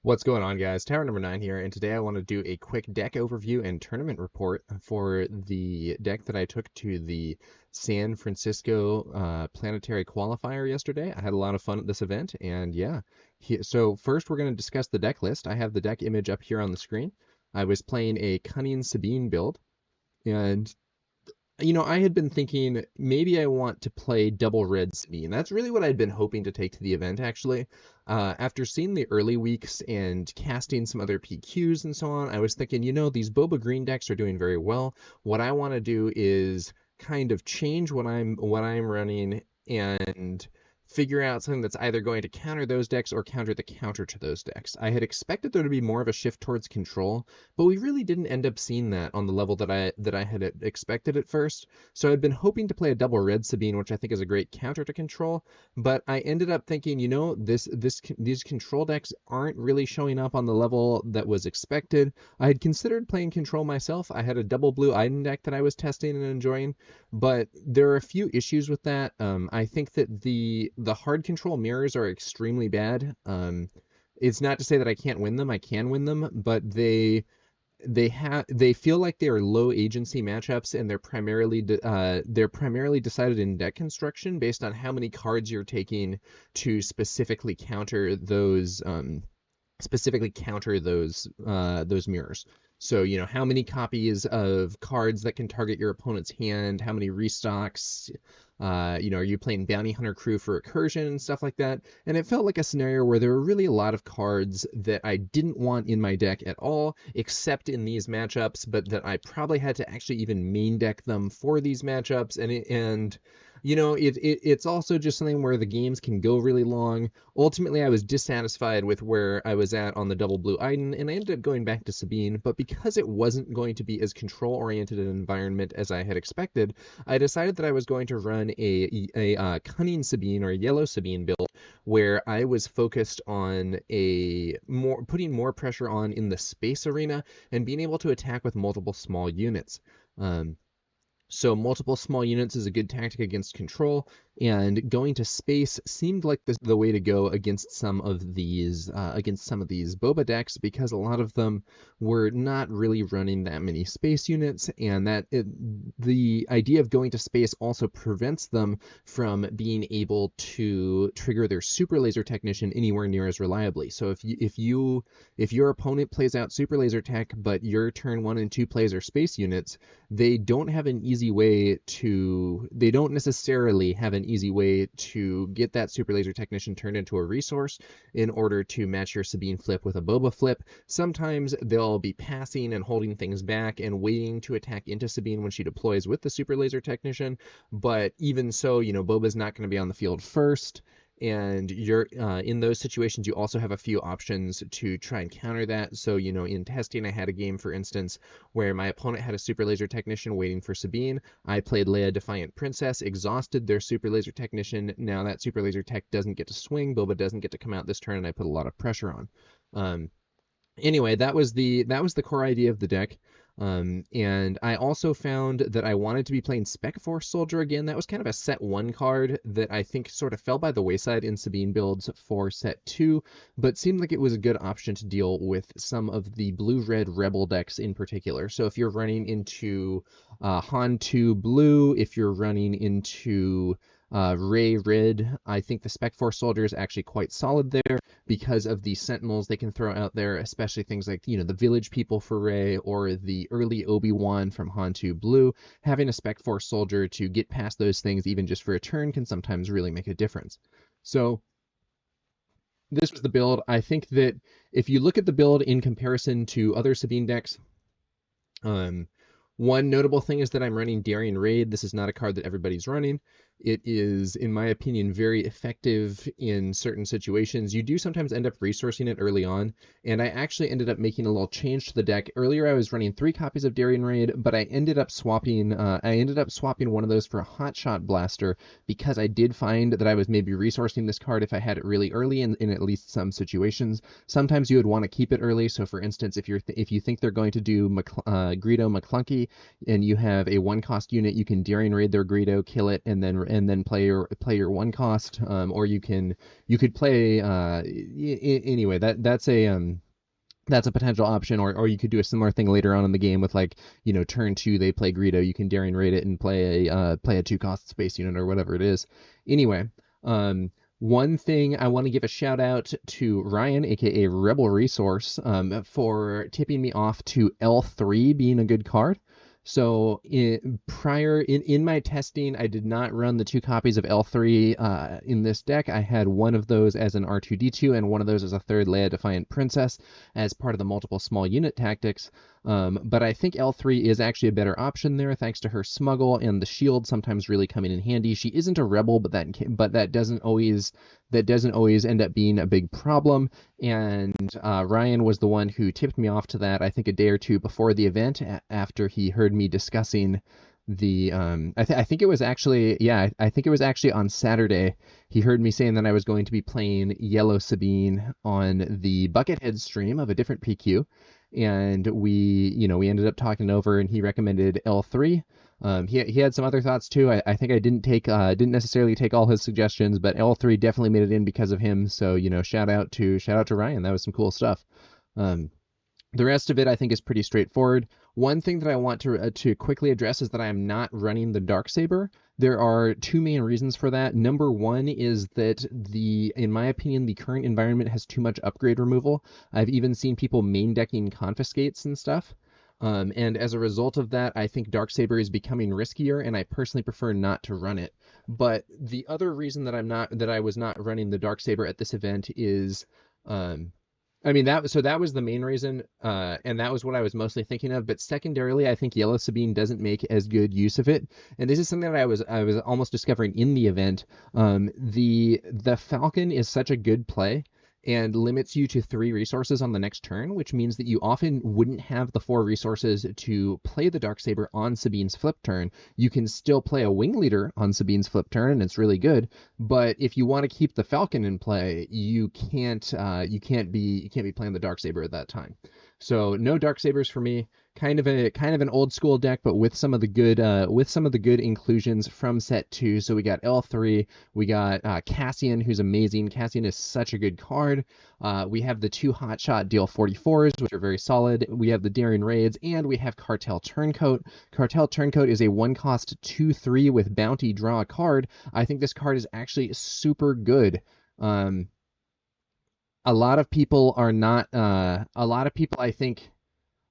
What's going on, guys? Tower number 9 here, and today I want to do a quick deck overview and tournament report for the deck that I took to the San Francisco Planetary Qualifier yesterday. I had a lot of fun at this event, and yeah. So first we're going to discuss the deck list. I have the deck image up here on the screen. I was playing a Cunning Sabine build, and I had been thinking maybe I want to play double red Sabine. That's really what I'd been hoping to take to the event, actually. After seeing the early weeks and casting some other PQs and so on, I was thinking, these Boba Green decks are doing very well. What I want to do is kind of change what I'm running and figure out something that's either going to counter those decks or counter the counter to those decks. I had expected there to be more of a shift towards control, but we really didn't end up seeing that on the level that I had expected at first. So I'd been hoping to play a double red Sabine, which I think is a great counter to control, but I ended up thinking, these control decks aren't really showing up on the level that was expected. I had considered playing control myself. I had a double blue Iden deck that I was testing and enjoying, but there are a few issues with that. I think that the hard control mirrors are extremely bad. It's not to say that I can't win them. I can win them, but they feel like they are low agency matchups, and they're primarily decided in deck construction based on how many cards you're taking to specifically counter those mirrors. So, how many copies of cards that can target your opponent's hand, how many restocks, are you playing Bounty Hunter Crew for Recursion and stuff like that? And it felt like a scenario where there were really a lot of cards that I didn't want in my deck at all, except in these matchups, but that I probably had to actually even main deck them for these matchups. It's also just something where the games can go really long. Ultimately, I was dissatisfied with where I was at on the double blue Iden, and I ended up going back to Sabine, but because it wasn't going to be as control-oriented an environment as I had expected, I decided that I was going to run a Cunning Sabine or a yellow Sabine build where I was focused on putting more pressure on in the space arena and being able to attack with multiple small units. So multiple small units is a good tactic against control, and going to space seemed like the way to go against some of these Boba decks, because a lot of them were not really running that many space units, and the idea of going to space also prevents them from being able to trigger their super laser technician anywhere near as reliably. So if your opponent plays out super laser tech, but your turn 1 and 2 plays are space units, they don't necessarily have an easy way to get that super laser technician turned into a resource in order to match your Sabine flip with a Boba flip. Sometimes they'll be passing and holding things back and waiting to attack into Sabine when she deploys with the super laser technician, but even so, Boba's not going to be on the field first. And you're in those situations, you also have a few options to try and counter that. So, in testing, I had a game, for instance, where my opponent had a super laser technician waiting for Sabine. I played Leia Defiant Princess, exhausted their super laser technician. Now that super laser tech doesn't get to swing, Boba doesn't get to come out this turn, and I put a lot of pressure on. Anyway, that was the core idea of the deck. And I also found that I wanted to be playing Spec Force Soldier again. That was kind of a set 1 card that I think sort of fell by the wayside in Sabine builds for set 2, but seemed like it was a good option to deal with some of the blue-red Rebel decks in particular. So if you're running into Han 2 blue, if you're running into Ray Red, I think the Spec Force Soldier is actually quite solid there because of the Sentinels they can throw out there, especially things like, the Village People for Ray or the early Obi-Wan from Han 2 Blue. Having a Spec Force Soldier to get past those things, even just for a turn, can sometimes really make a difference. So this was the build. I think that if you look at the build in comparison to other Sabine decks, one notable thing is that I'm running Daring Raid. This is not a card that everybody's running. It is, in my opinion, very effective in certain situations. You do sometimes end up resourcing it early on, and I actually ended up making a little change to the deck. Earlier I was running 3 copies of Daring Raid, but I ended up swapping one of those for a Hotshot Blaster, because I did find that I was maybe resourcing this card if I had it really early in at least some situations. Sometimes you would want to keep it early. So for instance, if you think they're going to do Greedo McClunky and you have a 1-cost unit, you can Daring Raid their Greedo, kill it, and then and then play your one cost, or you could play anyway. That's a potential option, or you could do a similar thing later on in the game with, like, turn 2 they play Greedo, you can daring raid it and play a 2-cost space unit or whatever it is. Anyway, one thing I want to give a shout out to Ryan, aka Rebel Resource, for tipping me off to L3 being a good card. So in my testing, I did not run the 2 copies of L3 in this deck. I had one of those as an R2-D2 and one of those as a 3rd Leia Defiant Princess as part of the multiple small unit tactics. But I think L3 is actually a better option there, thanks to her smuggle and the shield sometimes really coming in handy. She isn't a rebel, but that doesn't always end up being a big problem. And Ryan was the one who tipped me off to that, I think a day or two before the event, after he heard me discussing the I think it was actually on Saturday. He heard me saying that I was going to be playing Yellow Sabine on the Buckethead stream of a different PQ, and we ended up talking over, and he recommended L3. He had some other thoughts too. I think I didn't necessarily take all his suggestions, but L3 definitely made it in because of him. So shout out to Ryan. That was some cool stuff. The rest of it, I think, is pretty straightforward. One thing that I want to quickly address is that I am not running the Darksaber. There are 2 main reasons for that. Number 1 is that in my opinion, the current environment has too much upgrade removal. I've even seen people main decking confiscates and stuff. And as a result of that, I think Darksaber is becoming riskier, and I personally prefer not to run it. But the other reason that I was not running the Darksaber at this event is, that was the main reason, and that was what I was mostly thinking of. But secondarily, I think Yellow Sabine doesn't make as good use of it, and this is something that I was almost discovering in the event. The Falcon is such a good play and limits you to 3 resources on the next turn, which means that you often wouldn't have the 4 resources to play the Darksaber on Sabine's flip turn. You can still play a Wing Leader on Sabine's flip turn, and it's really good. But if you want to keep the Falcon in play, you can't be playing the Darksaber at that time. So no Darksabers for me. Kind of an old school deck, but with some of the good inclusions from set 2. So we got L3, we got Cassian, who's amazing. Cassian is such a good card. We have the 2 Hotshot Deal 44s, which are very solid. We have the Daring Raids, and we have Cartel Turncoat. Cartel Turncoat is a 1-cost 2/3 with Bounty, draw a card. I think this card is actually super good. A lot of people I think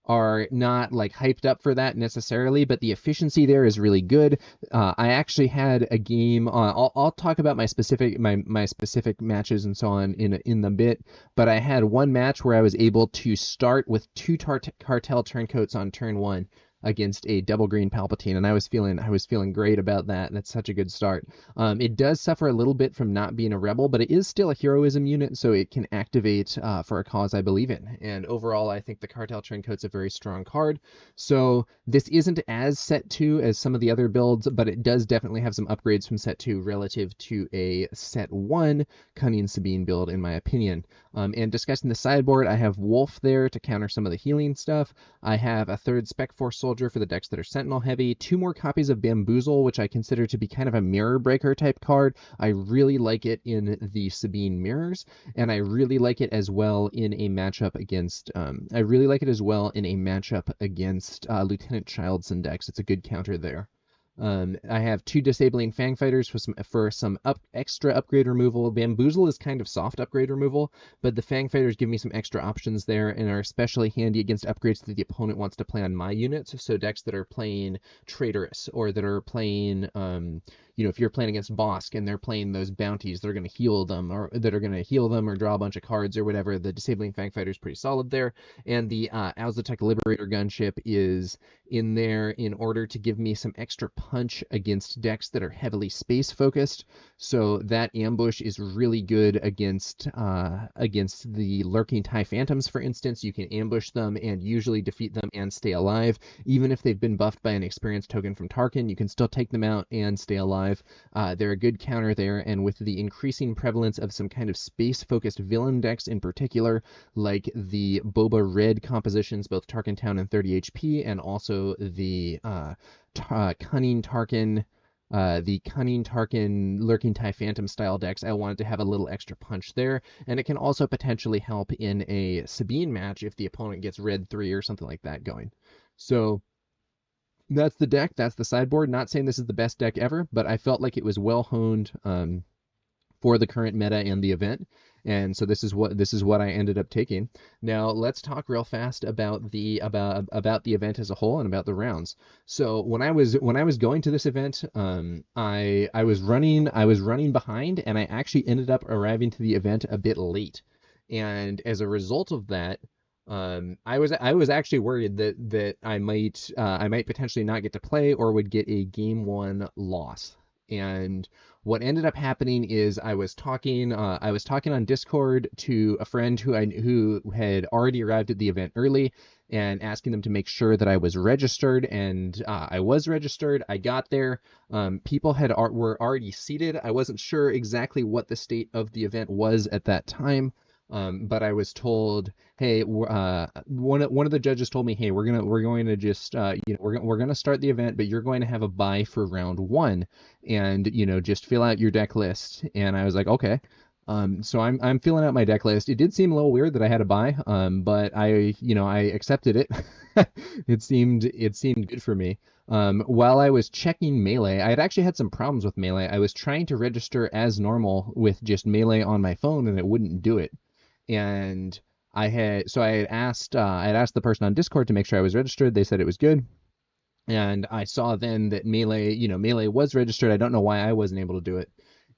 are not like hyped up for that necessarily, but the efficiency there is really good. I actually had a game. I'll talk about my specific matches and so on in the bit. But I had one match where I was able to start with 2 Cartel Turncoats on turn 1 against a double green Palpatine, and I was feeling great about that. That's such a good start. It does suffer a little bit from not being a rebel, but it is still a heroism unit, so it can activate for a cause I believe in. And overall, I think the Cartel Turncoat's a very strong card. So this isn't as set 2 as some of the other builds, but it does definitely have some upgrades from set 2 relative to a set 1 Cunning Sabine build, in my opinion. And discussing the sideboard, I have Wolf there to counter some of the healing stuff. I have a 3rd Spec Force Soldier for the decks that are Sentinel heavy, 2 more copies of Bamboozle, which I consider to be kind of a mirror breaker type card. I really like it in the Sabine mirrors, and I really like it as well in a matchup against Lieutenant Childson decks. It's a good counter there. I have 2 Disabling Fang Fighters for some extra upgrade removal. Bamboozle is kind of soft upgrade removal, but the Fang Fighters give me some extra options there and are especially handy against upgrades that the opponent wants to play on my units. So decks that are playing Traitorous, or that are playing, if you're playing against Bosk and they're playing those bounties, they're going to heal them, or draw a bunch of cards or whatever. The Disabling Fang Fighter is pretty solid there. And the Auzatek Liberator Gunship is in there in order to give me some extra punch against decks that are heavily space focused. So that ambush is really good against the lurking TIE Phantoms, for instance. You can ambush them and usually defeat them and stay alive. Even if they've been buffed by an experience token from Tarkin, you can still take them out and stay alive. They're a good counter there, and with the increasing prevalence of some kind of space-focused villain decks in particular, like the Boba Red compositions, both Tarkin Town and 30 HP, and also the Cunning Tarkin the Cunning, Tarkin, Lurking TIE Phantom style decks, I wanted to have a little extra punch there, and it can also potentially help in a Sabine match if the opponent gets red 3 or something like that going. So that's the deck, that's the sideboard. Not saying this is the best deck ever, but I felt like it was well honed for the current meta and the event. And so this is what I ended up taking. Now let's talk real fast about the event as a whole and about the rounds. So when I was going to this event, I was running behind, and I actually ended up arriving to the event a bit late. And as a result of that, I was actually worried that I might potentially not get to play or would get a game 1 loss. And what ended up happening is I was talking on Discord to a friend who had already arrived at the event early, and asking them to make sure that I was registered, and I was registered. I got there. People were already seated. I wasn't sure exactly what the state of the event was at that time. But I was told, hey, one of the judges told me, hey, we're going to just we're going to start the event, but you're going to have a bye for round 1, and just fill out your deck list. And I was like, okay. So I'm filling out my deck list. It did seem a little weird that I had a bye, but I accepted it. It seemed good for me. While I was checking Melee, I had actually had some problems with Melee. I was trying to register as normal with just Melee on my phone, and it wouldn't do it. And I had asked the person on Discord to make sure I was registered. They said it was good. And I saw then that Melee was registered. I don't know why I wasn't able to do it.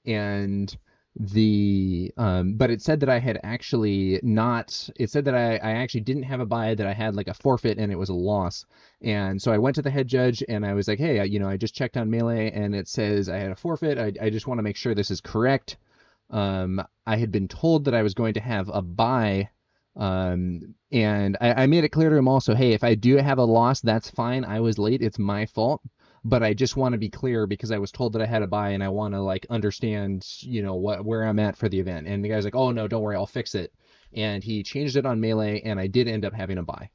And but it said that I had actually not, it said that I actually didn't have a bye, that I had like a forfeit and it was a loss. And so I went to the head judge and I was like, hey, I just checked on Melee and it says I had a forfeit. I just want to make sure this is correct. I had been told that I was going to have a bye, and I made it clear to him also, hey, if I do have a loss, that's fine. I was late. It's my fault. But I just want to be clear because I was told that I had a bye, and I want to understand, where I'm at for the event. And the guy's like, oh no, don't worry, I'll fix it. And he changed it on Melee, and I did end up having a bye.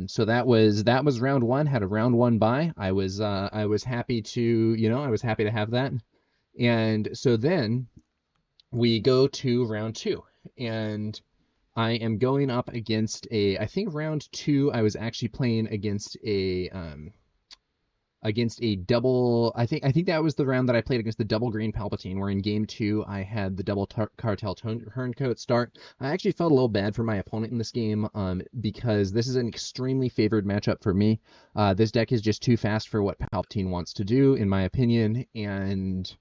So that was round 1. Had a round 1 bye. I was happy to have that. And so then we go to round 2, and I am going up against I think round 2 I was actually playing against a double. I think that was the round that I played against the double green Palpatine, where in game 2 I had the double cartel turncoat start. I actually felt a little bad for my opponent in this game, because this is an extremely favored matchup for me. This deck is just too fast for what Palpatine wants to do, in my opinion, and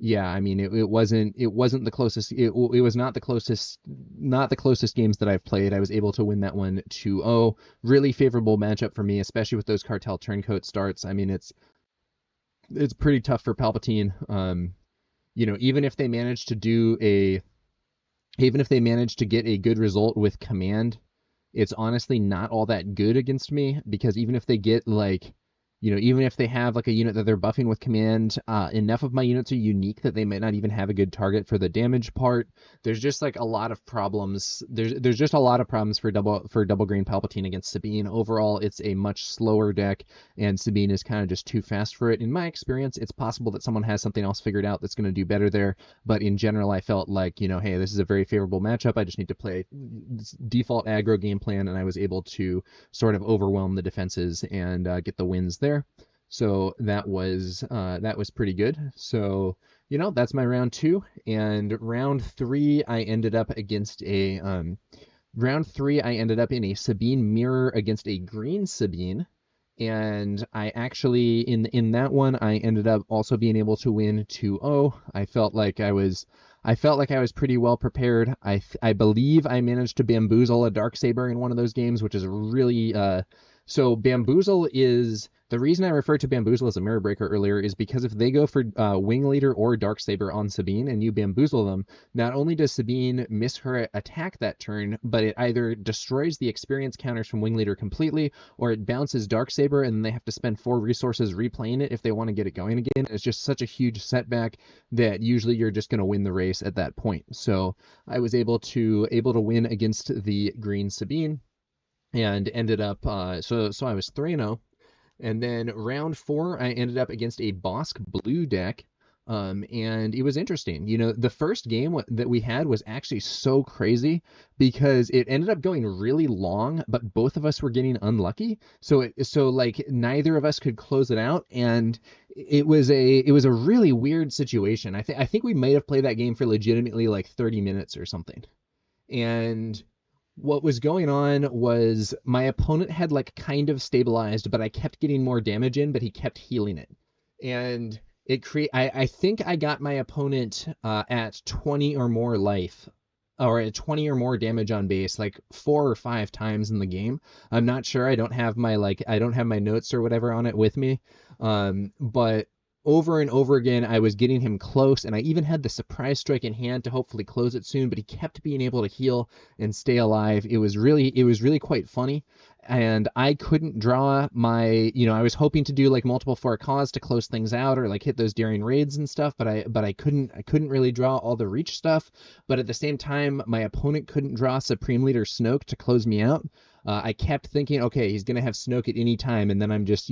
yeah, I mean, it wasn't the closest. It was not the closest games that I've played. I was able to win that one 2-0. Really favorable matchup for me, especially with those cartel turncoat starts. I mean, it's pretty tough for Palpatine. Even if they manage to get a good result with command, it's honestly not all that good against me, because even if they get even if they have a unit that they're buffing with command, enough of my units are unique that they might not even have a good target for the damage part. There's just a lot of problems. There's just a lot of problems for double green Palpatine against Sabine. Overall, it's a much slower deck, and Sabine is kind of just too fast for it. In my experience, it's possible that someone has something else figured out that's going to do better there. But in general, I felt like, hey, this is a very favorable matchup. I just need to play default aggro game plan, and I was able to sort of overwhelm the defenses and get the wins there. So that was pretty good. So that's my round 2. And round 3 I ended up against a in a Sabine mirror against a green Sabine, and I actually in that one I ended up also being able to win 2-0. I felt like I was pretty well prepared. I believe I managed to bamboozle a Darksaber in one of those games, which is really so Bamboozle is, the reason I referred to Bamboozle as a mirror breaker earlier is because if they go for Wing Leader or Darksaber on Sabine and you bamboozle them, not only does Sabine miss her attack that turn, but it either destroys the experience counters from Wing Leader completely, or it bounces Darksaber and they have to spend 4 resources replaying it if they want to get it going again. It's just such a huge setback that usually you're just going to win the race at that point. So I was able to win against the green Sabine, and ended up so I was 3-0. And then round 4, I ended up against a Bosk blue deck. And it was interesting. You know, the first game that we had was actually so crazy because it ended up going really long, but both of us were getting unlucky. So like neither of us could close it out, and it was a really weird situation. I think we might have played that game for legitimately like 30 minutes or something. And what was going on was my opponent had like kind of stabilized, but I kept getting more damage in, but he kept healing it. And I think I got my opponent at 20 or more life, or at 20 or more damage on base, like 4 or 5 times in the game. I'm not sure. I don't have my notes or whatever on it with me. But over and over again, I was getting him close, and I even had the surprise strike in hand to hopefully close it soon, but he kept being able to heal and stay alive. It was really quite funny. And I couldn't draw I was hoping to do like multiple for a cause to close things out or like hit those daring raids and stuff, but I couldn't really draw all the reach stuff. But at the same time, my opponent couldn't draw Supreme Leader Snoke to close me out. I kept thinking, okay, he's gonna have Snoke at any time, and then I'm just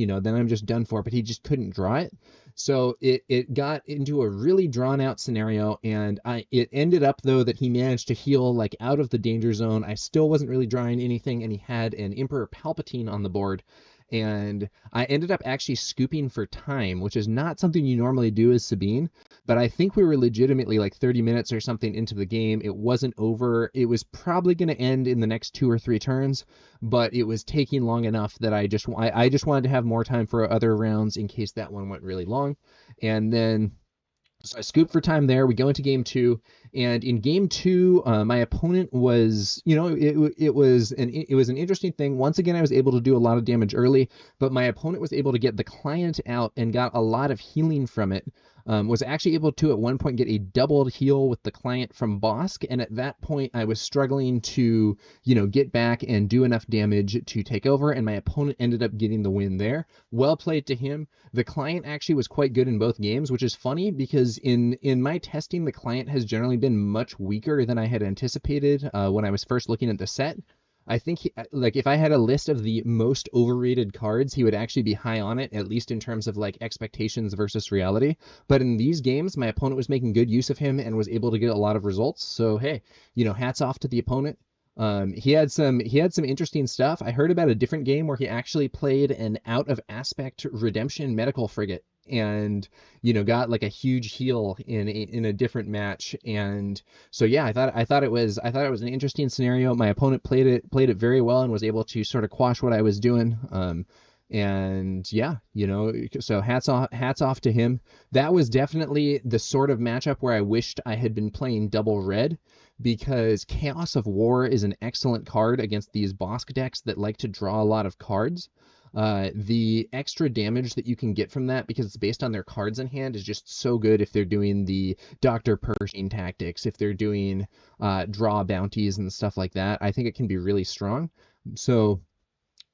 done for. But he just couldn't draw it. So it got into a really drawn out scenario, and it ended up though that he managed to heal like out of the danger zone. I still wasn't really drawing anything, and he had an Emperor Palpatine on the board. And I ended up actually scooping for time, which is not something you normally do as Sabine. But I think we were legitimately like 30 minutes or something into the game. It wasn't over. It was probably going to end in the next 2 or 3 turns, but it was taking long enough that I just wanted to have more time for other rounds in case that one went really long. And then so I scooped for time there. We go into game 2, and in game 2, my opponent was, it was an interesting thing. Once again, I was able to do a lot of damage early, but my opponent was able to get the client out and got a lot of healing from it. Was actually able to at one point get a doubled heal with the client from Bosk, and at that point I was struggling to, get back and do enough damage to take over, and my opponent ended up getting the win there. Well played to him. The client actually was quite good in both games, which is funny because in my testing, the client has generally been much weaker than I had anticipated when I was first looking at the set. I think like if I had a list of the most overrated cards, he would actually be high on it, at least in terms of like expectations versus reality. But in these games, my opponent was making good use of him and was able to get a lot of results. So hey, hats off to the opponent. He had some interesting stuff. I heard about a different game where he actually played an out of aspect redemption medical frigate and got like a huge heal in a different match. And so yeah, I thought it was an interesting scenario. My opponent played it very well and was able to sort of quash what I was doing. And yeah, so hats off to him. That was definitely the sort of matchup where I wished I had been playing double red, because Chaos of War is an excellent card against these Bosk decks that like to draw a lot of cards. The extra damage that you can get from that, because it's based on their cards in hand, is just so good if they're doing the Dr. Pershing tactics, if they're doing draw bounties and stuff like that. I think it can be really strong. So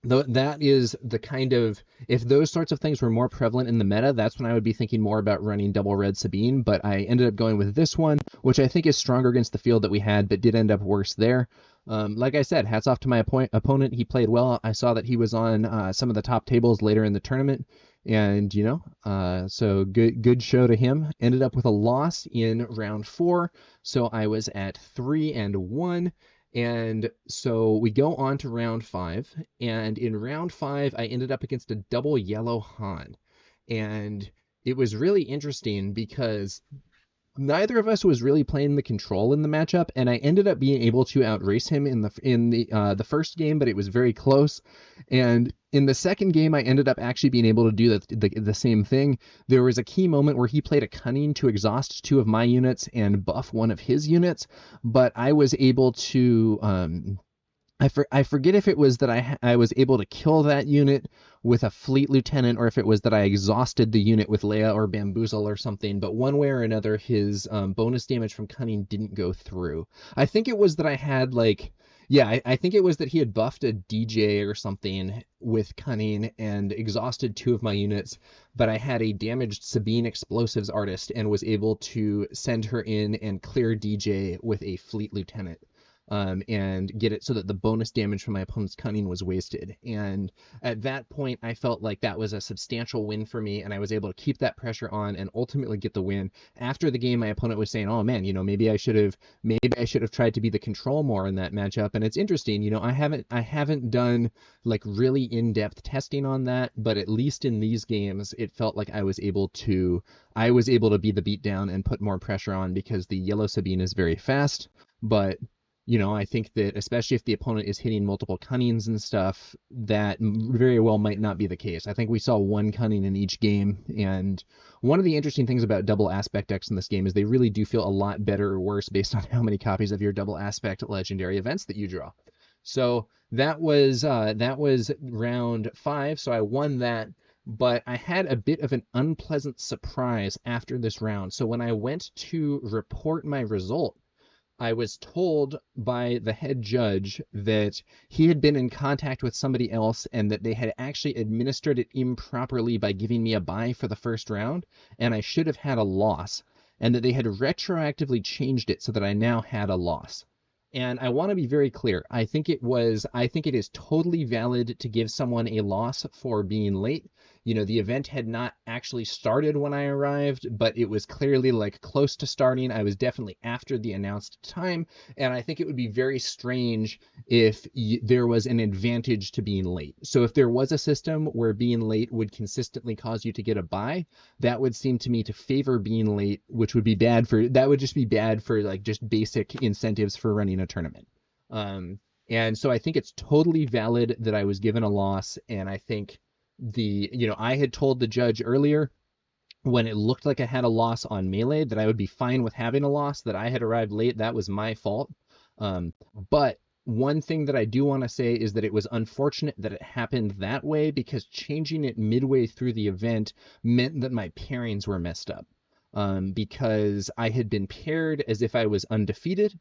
that is the kind of, if those sorts of things were more prevalent in the meta, that's when I would be thinking more about running double red Sabine. But I ended up going with this one, which I think is stronger against the field that we had, but did end up worse there. Like I said, hats off to my opponent. He played well. I saw that he was on some of the top tables later in the tournament, and so good show to him. Ended up with a loss in round 4, so I was at 3-1. And so we go on to round 5, and in round 5, I ended up against a double yellow Han. And it was really interesting because neither of us was really playing the control in the matchup, and I ended up being able to outrace him in the first game, but it was very close. And in the second game, I ended up actually being able to do the same thing. There was a key moment where he played a Cunning to exhaust 2 of my units and buff 1 of his units, but I was able to I forget if it was that I was able to kill that unit with a fleet lieutenant, or if it was that I exhausted the unit with Leia or Bamboozle or something, but one way or another, his bonus damage from Cunning didn't go through. I think it was that I had I think it was that he had buffed a DJ or something with Cunning and exhausted 2 of my units, but I had a damaged Sabine explosives artist and was able to send her in and clear DJ with a fleet lieutenant. and get it so that the bonus damage from my opponent's Cunning was wasted. And at that point, I felt like that was a substantial win for me, and I was able to keep that pressure on and ultimately get the win. After the game, my opponent was saying, "Oh man, maybe I should have tried to be the control more in that matchup." And it's interesting, I haven't done like really in-depth testing on that, but at least in these games, it felt like I was able to be the beatdown and put more pressure on because the yellow Sabine is very fast, but I think that especially if the opponent is hitting multiple Cunnings and stuff, that very well might not be the case. I think we saw one Cunning in each game, and one of the interesting things about double aspect decks in this game is they really do feel a lot better or worse based on how many copies of your double aspect legendary events that you draw. So that was round 5, so I won that. But I had a bit of an unpleasant surprise after this round. So when I went to report my result, I was told by the head judge that he had been in contact with somebody else and that they had actually administered it improperly by giving me a bye for the first round, and I should have had a loss, and that they had retroactively changed it so that I now had a loss. And I want to be very clear. I think it is totally valid to give someone a loss for being late. The event had not actually started when I arrived, but it was clearly like close to starting. I was definitely after the announced time, and I think it would be very strange if there was an advantage to being late. So if there was a system where being late would consistently cause you to get a bye, that would seem to me to favor being late, which would be that would just be bad for like just basic incentives for running a tournament. And so I think it's totally valid that I was given a loss, and I think I had told the judge earlier when it looked like I had a loss on Melee that I would be fine with having a loss, that I had arrived late. That was my fault. But one thing that I do want to say is that it was unfortunate that it happened that way, because changing it midway through the event meant that my pairings were messed up. Because I had been paired as if I was undefeated.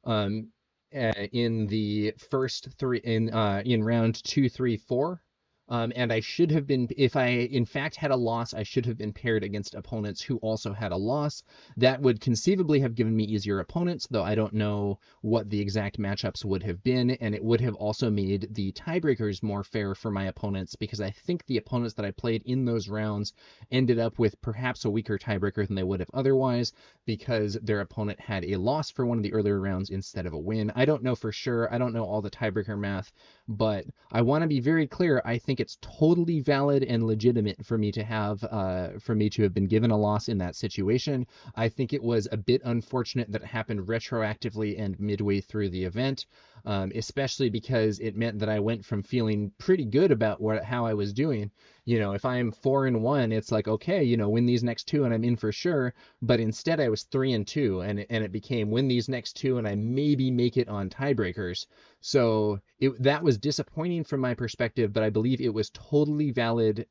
In the first three in round 2, 3, 4. And I should have been, if I in fact had a loss, I should have been paired against opponents who also had a loss. That would conceivably have given me easier opponents, though I don't know what the exact matchups would have been, and it would have also made the tiebreakers more fair for my opponents, because I think the opponents that I played in those rounds ended up with perhaps a weaker tiebreaker than they would have otherwise, because their opponent had a loss for one of the earlier rounds instead of a win. I don't know for sure. I don't know all the tiebreaker math, but I want to be very clear. I think it's totally valid and legitimate for me to have been given a loss in that situation. I think it was a bit unfortunate that it happened retroactively and midway through the event, especially because it meant that I went from feeling pretty good about how I was doing. If I'm 4-1, it's like, okay, win these next 2 and I'm in for sure. But instead I was 3-2, and it became win these next 2 and I maybe make it on tiebreakers. So that was disappointing from my perspective, but I believe it was totally valid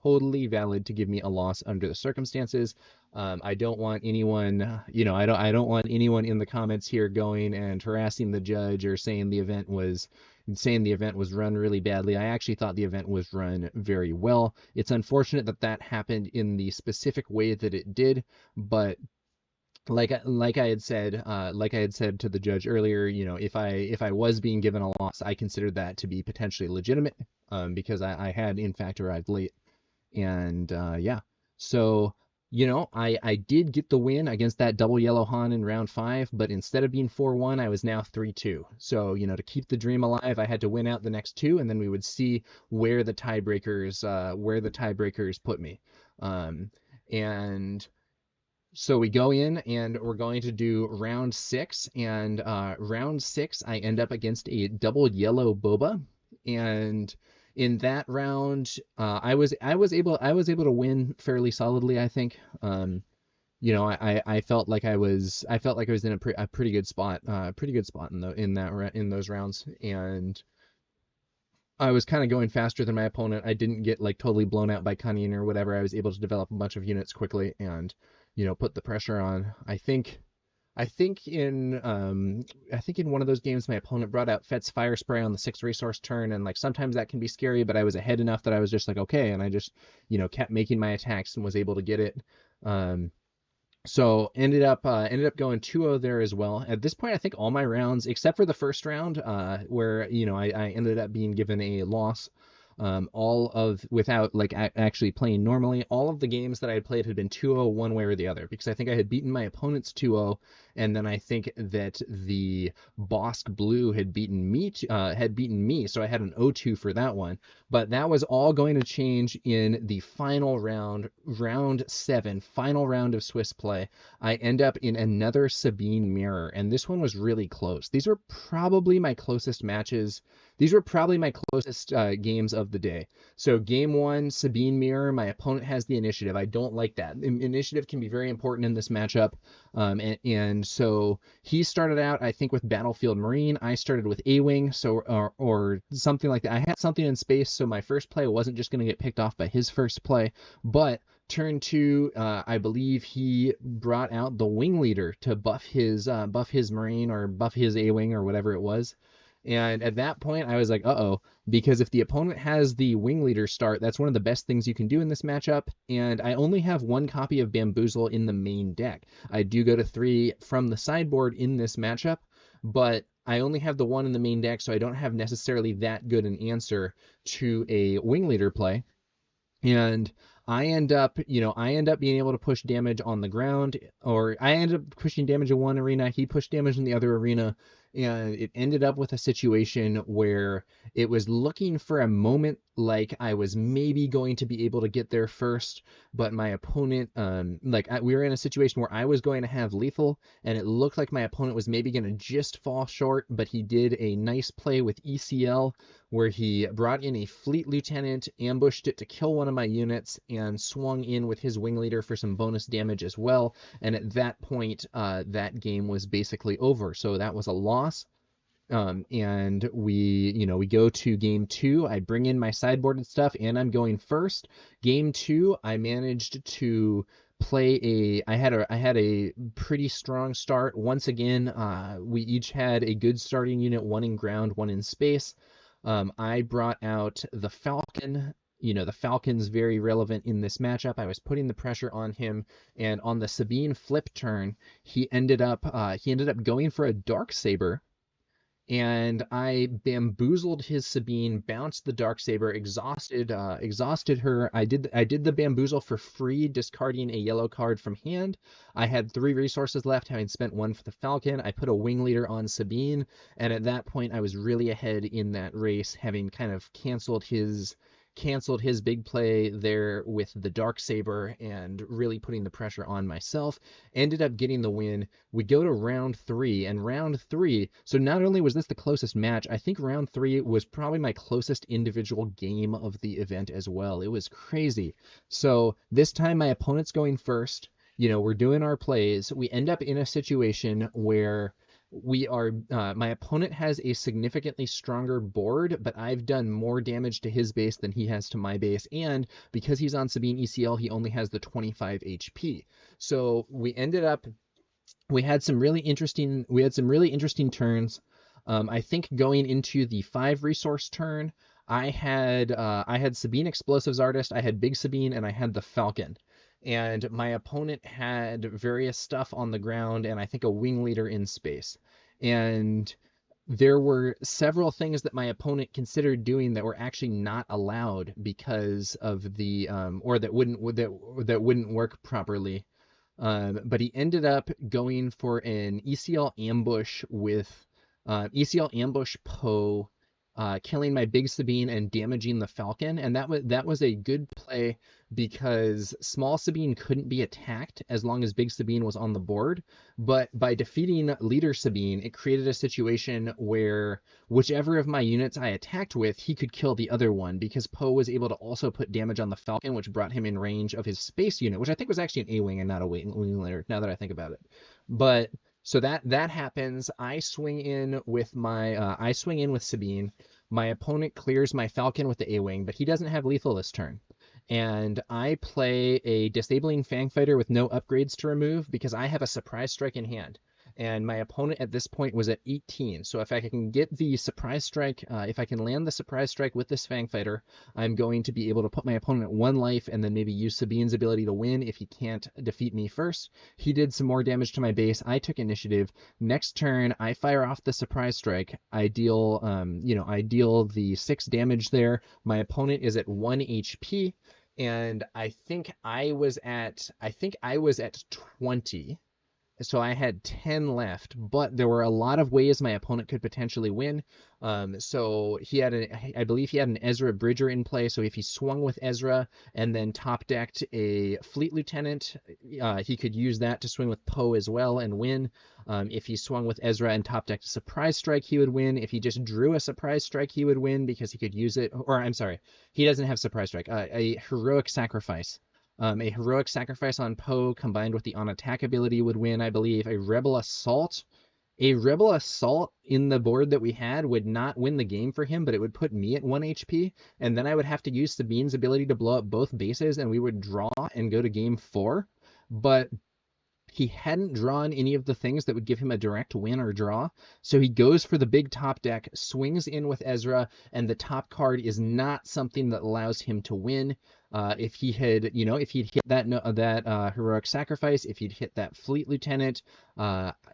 to give me a loss under the circumstances. I don't want anyone, I don't want anyone in the comments here going and harassing the judge or saying the event was run really badly. I actually thought the event was run very well. It's unfortunate that happened in the specific way that it did, but like I had said to the judge earlier, if I was being given a loss, I considered that to be potentially legitimate, because I had in fact arrived late. And yeah, so I did get the win against that double yellow Han in round 5, but instead of being 4-1, I was now 3-2. So to keep the dream alive, I had to win out the next 2, and then we would see where the tiebreakers put me. And so we go in and we're going to do round 6, and round 6 I end up against a double yellow boba, and in that round I was able to win fairly solidly, I think. I felt like I was in a pretty good spot in those rounds, and I was kind of going faster than my opponent. I didn't get like totally blown out by Cunning or whatever. I was able to develop a bunch of units quickly and put the pressure on. I think in one of those games my opponent brought out Fet's Fire Spray on the 6th resource turn, and like sometimes that can be scary, but I was ahead enough that I was just like, okay, and I just kept making my attacks and was able to get it. So ended up going 2-0 there as well. At this point, I think all my rounds, except for the first round, where I ended up being given a loss, all of without like actually playing normally, all of the games that I had played had been 2-0 one way or the other because I think I had beaten my opponents 2-0, and then I think that the Bosk Blue had beaten me, so I had an 0-2 for that one. But that was all going to change in the final round, round 7, final round of Swiss play. I end up in another Sabine mirror, and this one was really close. These were probably my closest matches. These were probably my closest games of the day. So game 1, Sabine mirror, my opponent has the initiative. I don't like that. Initiative can be very important in this matchup. And so he started out, I think, with Battlefield Marine. I started with A-Wing, so or something like that. I had something in space, so my first play wasn't just going to get picked off by his first play. But turn 2, I believe he brought out the Wing Leader to buff his Marine or buff his A-Wing or whatever it was. And at that point, I was like, uh-oh, because if the opponent has the Wing Leader start, that's one of the best things you can do in this matchup. And I only have 1 copy of Bamboozle in the main deck. I do go to 3 from the sideboard in this matchup, but I only have the 1 in the main deck, so I don't have necessarily that good an answer to a Wing Leader play. And I end up being able to push damage on the ground, or I ended up pushing damage in one arena, he pushed damage in the other arena, and it ended up with a situation where it was looking for a moment like I was maybe going to be able to get there first, but my opponent, we were in a situation where I was going to have lethal, and it looked like my opponent was maybe going to just fall short, but he did a nice play with ECL where he brought in a Fleet Lieutenant, ambushed it to kill one of my units, and swung in with his Wing Leader for some bonus damage as well. And at that point, that game was basically over. So that was a loss. And we go to game 2. I bring in my sideboarded stuff, and I'm going first. Game 2, I managed to I had a pretty strong start. Once again, we each had a good starting unit, 1 in ground, 1 in space. I brought out the Falcon. The Falcon's very relevant in this matchup. I was putting the pressure on him, and on the Sabine flip turn, he ended up going for a Darksaber, and I bamboozled his Sabine, bounced the Darksaber, exhausted her. I did the bamboozle for free, discarding a yellow card from hand. I had 3 resources left, having spent 1 for the Falcon. I put a Wing Leader on Sabine, and at that point I was really ahead in that race, having kind of canceled his big play there with the Darksaber and really putting the pressure on myself. Ended up getting the win. We go to round 3, and round 3, so not only was this the closest match, I think round 3 was probably my closest individual game of the event as well. It was crazy. So this time my opponent's going first. We're doing our plays. We end up in a situation where my opponent has a significantly stronger board, but I've done more damage to his base than he has to my base, and because he's on Sabine ECL, he only has the 25 HP. So we had some really interesting turns. I think going into the 5 resource turn, I had Sabine Explosives Artist, I had Big Sabine, and I had the Falcon. And my opponent had various stuff on the ground, and I think a Wing Leader in space. And there were several things that my opponent considered doing that were actually not allowed because of the or that wouldn't work properly. But he ended up going for an ECL ambush with ECL ambush Poe, killing my Big Sabine and damaging the Falcon, and that was a good play because small Sabine couldn't be attacked as long as Big Sabine was on the board. But by defeating Leader Sabine, it created a situation where whichever of my units I attacked with, he could kill the other one because Poe was able to also put damage on the Falcon, which brought him in range of his space unit, which I think was actually an A-Wing and not a Wing Leader, now that I think about it. But so that happens. I swing in with Sabine. My opponent clears my Falcon with the A-Wing, but he doesn't have lethal this turn. And I play a Disabling Fangfighter with no upgrades to remove because I have a Surprise Strike in hand. and my opponent at this point was at 18. So if I can get the surprise strike, if I can land the surprise strike with this Fang Fighter, I'm going to be able to put my opponent at 1 life and then maybe use Sabine's ability to win if he can't defeat me first. He did some more damage to my base. I took initiative. Next turn, I fire off the surprise strike. I deal, I deal the 6 damage there. My opponent is at 1 HP, and I think I was at 20. So I had 10 left, but there were a lot of ways my opponent could potentially win. So I believe he had an Ezra Bridger in play. So if he swung with Ezra and then top decked a Fleet Lieutenant, he could use that to swing with Poe as well and win. If he swung with Ezra and top decked a Surprise Strike, he would win. If he just drew a Surprise Strike, he would win because he could use it. Or I'm sorry, he doesn't have Surprise Strike. A Heroic Sacrifice. A Heroic Sacrifice on Poe combined with the on-attack ability would win, I believe. A Rebel Assault in the board that we had would not win the game for him, but it would put me at 1 HP, and then I would have to use Sabine's ability to blow up both bases, and we would draw and go to game 4. But he hadn't drawn any of the things that would give him a direct win or draw. So he goes for the big top deck, swings in with Ezra, and the top card is not something that allows him to win. If he'd hit that Heroic Sacrifice, if he'd hit that Fleet Lieutenant,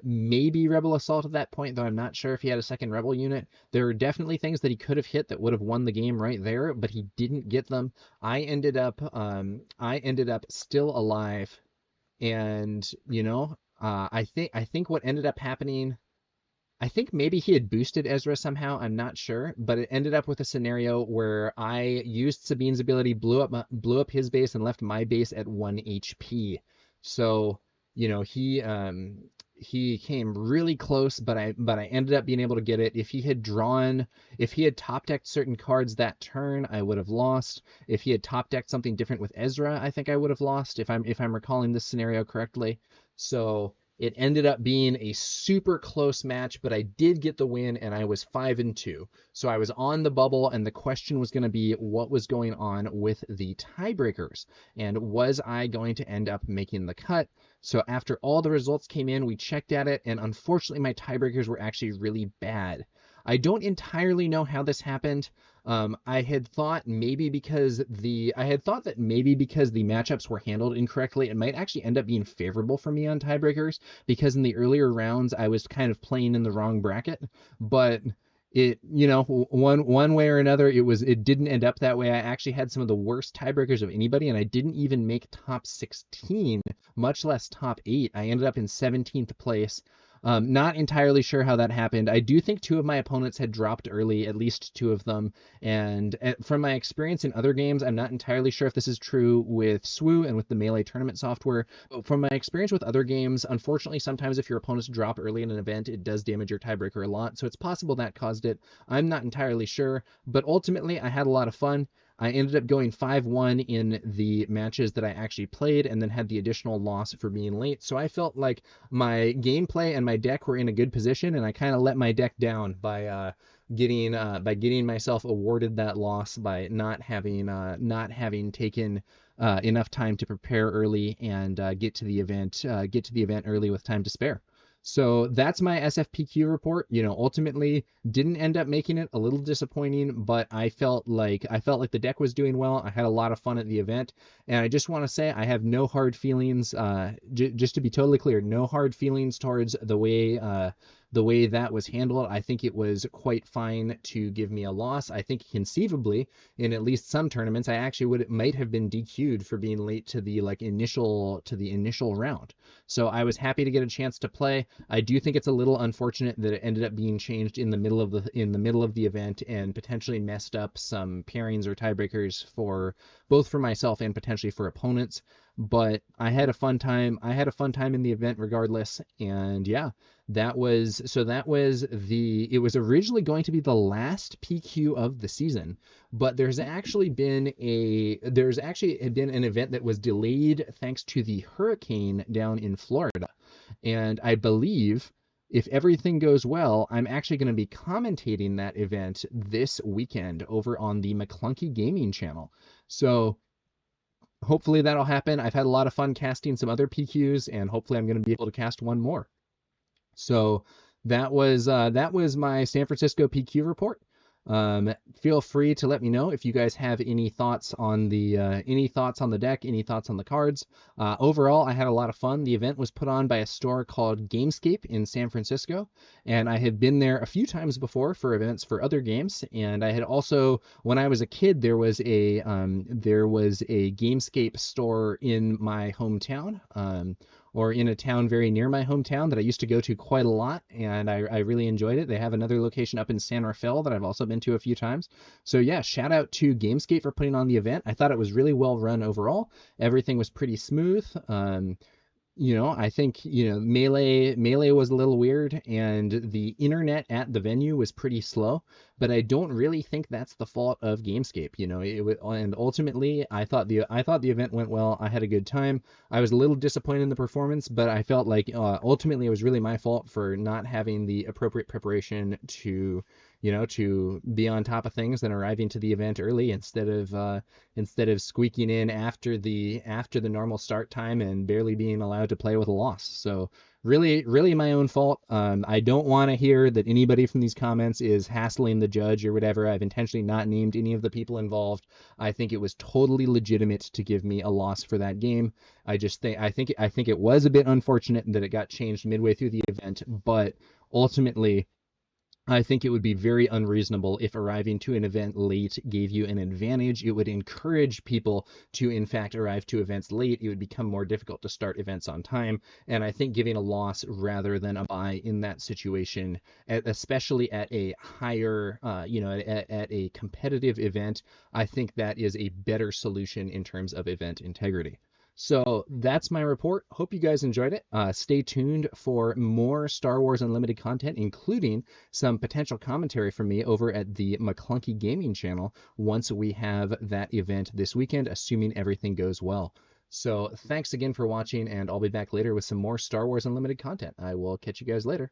maybe Rebel Assault at that point, though I'm not sure if he had a second Rebel unit. There are definitely things that he could have hit that would have won the game right there, but he didn't get them. I ended up still alive. And I think what ended up happening, I think maybe he had boosted Ezra somehow. I'm not sure, but it ended up with a scenario where I used Sabine's ability, blew up his base, and left my base at 1 HP. So he came really close, but I ended up being able to get it. If he had top decked certain cards that turn, I would have lost. If he had top decked something different with Ezra, I think I would have lost if I'm recalling this scenario correctly. So it ended up being a super close match, but I did get the win, and I was 5-2. So I was on the bubble, and the question was going to be what was going on with the tiebreakers, and was I going to end up making the cut? So after all the results came in, we checked at it, and unfortunately my tiebreakers were actually really bad. I don't entirely know how this happened. I had thought that maybe because the matchups were handled incorrectly, it might actually end up being favorable for me on tiebreakers, because in the earlier rounds I was kind of playing in the wrong bracket. But one way or another, it didn't end up that way. I actually had some of the worst tiebreakers of anybody, and I didn't even make top 16, much less top 8. I ended up in 17th place. Not entirely sure how that happened. I do think 2 of my opponents had dropped early, at least 2 of them. And from my experience in other games, I'm not entirely sure if this is true with SWU and with the Melee tournament software. But from my experience with other games, unfortunately, sometimes if your opponents drop early in an event, it does damage your tiebreaker a lot. So it's possible that caused it. I'm not entirely sure. But ultimately, I had a lot of fun. I ended up going 5-1 in the matches that I actually played, and then had the additional loss for being late. So I felt like my gameplay and my deck were in a good position, and I kind of let my deck down by getting myself awarded that loss by not having taken enough time to prepare early and get to the event early with time to spare. So that's my SFPQ report. Ultimately didn't end up making it, a little disappointing, but I felt like the deck was doing well. I had a lot of fun at the event, and I just want to say I have no hard feelings. Just to be totally clear, no hard feelings towards the way that was handled. I think it was quite fine to give me a loss. I think conceivably in at least some tournaments I actually might have been DQ'd for being late to the initial round. So I was happy to get a chance to play. I do think it's a little unfortunate that it ended up being changed in the middle of the event and potentially messed up some pairings or tiebreakers for both myself and potentially for opponents. But I had a fun time. In the event regardless. And yeah, it was originally going to be the last PQ of the season, but there's actually been an event that was delayed thanks to the hurricane down in Florida. And I believe, if everything goes well, I'm actually going to be commentating that event this weekend over on the McClunky Gaming channel. So hopefully that'll happen. I've had a lot of fun casting some other PQs, and hopefully I'm going to be able to cast one more. So that was my San Francisco PQ report. Feel free to let me know if you guys have any thoughts on the deck, any thoughts on the cards. Overall, I had a lot of fun. The event was put on by a store called Gamescape in San Francisco, and I had been there a few times before for events for other games. And I had also, when I was a kid, there was a Gamescape store in my hometown. Or in a town very near my hometown that I used to go to quite a lot, and I really enjoyed it. They have another location up in San Rafael that I've also been to a few times. So yeah, shout out to Gamescape for putting on the event. I thought it was really well run overall. Everything was pretty smooth. I think, Melee was a little weird, and the internet at the venue was pretty slow, but I don't really think that's the fault of Gamescape. And ultimately, I thought the event went well. I had a good time. I was a little disappointed in the performance, but I felt like ultimately it was really my fault for not having the appropriate preparation to be on top of things and arriving to the event early instead of squeaking in after the normal start time and barely being allowed to play with a loss. So really, really my own fault. I don't want to hear that anybody from these comments is hassling the judge or whatever. I've intentionally not named any of the people involved. I think it was totally legitimate to give me a loss for that game. I think it was a bit unfortunate that it got changed midway through the event, but ultimately I think it would be very unreasonable if arriving to an event late gave you an advantage. It would encourage people to, in fact, arrive to events late. It would become more difficult to start events on time. And I think giving a loss rather than a bye in that situation, especially at a higher, at a competitive event, I think that is a better solution in terms of event integrity. So that's my report. Hope you guys enjoyed it. Stay tuned for more Star Wars Unlimited content, including some potential commentary from me over at the McClunky Gaming channel once we have that event this weekend, assuming everything goes well. So thanks again for watching, and I'll be back later with some more Star Wars Unlimited content. I will catch you guys later.